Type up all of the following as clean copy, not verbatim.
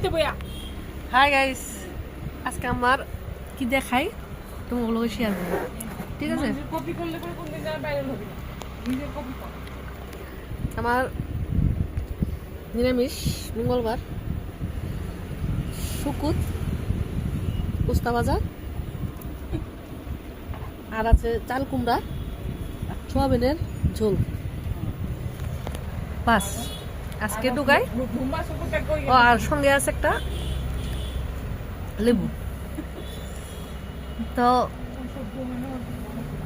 খাইতে বইয়া। Hi guys, আজকে আমার কি দেখাই তোমাগুলোকে শেয়ার করবো, ঠিক আছে? কপি করলে করে কোনদিন আর ভাইরাল হবে না, নিজের কপি কর। আমার নিরামিষ মঙ্গলবার শুকুত উস্তা ভাজা আর আছে চাল কুমড়া সোয়াবিনের ঝোল। বাস আজকে ঢুকাই। ও আর সঙ্গে আছে একটা লেবু। তো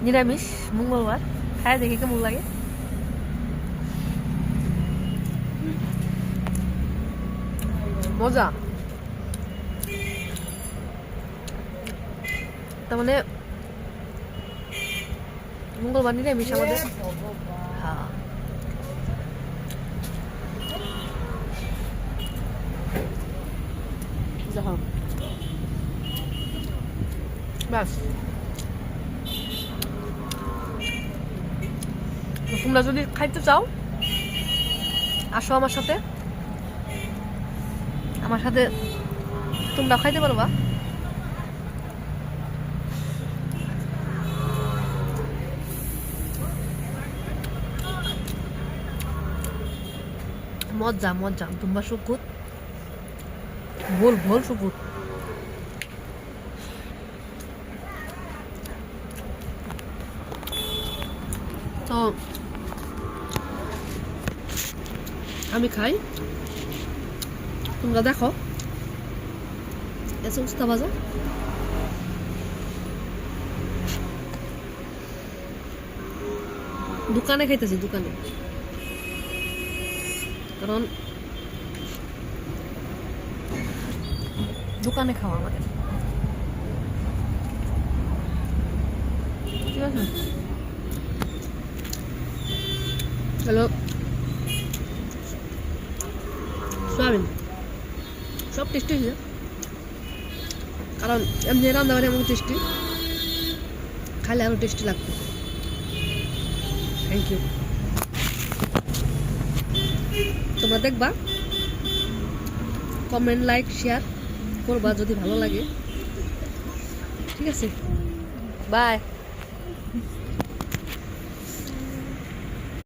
নিরামিষ মঙ্গলবার খাই দেখি কেমন লাগে। মজা। তার মানে মঙ্গলবার নিরামিষ আমাদের। হ্যাঁ, বাস তোমরা যদি খাইতে চাও আসো আমার সাথে তোমরা খাইতে পারবা। মজা মজা তোমরা শুকুত ভোল ভোল শুকুত। তো আমি খাই, তোমরা দেখো। এসে উস্তা ভাজা দোকানে খাইতেছি, কারণ দোকানে খাওয়া আমাদের, ঠিক আছে? হ্যালো, সোয়াবিন সব টেস্টি হয়েছে, কারণ এমনি রান্না বাড়ি এমন টেস্টি, খাইলে আরো টেস্টি লাগবে। Thank you. তোমরা দেখবা, কমেন্ট লাইক শেয়ার করবা যদি ভালো লাগে, ঠিক আছে? বাই।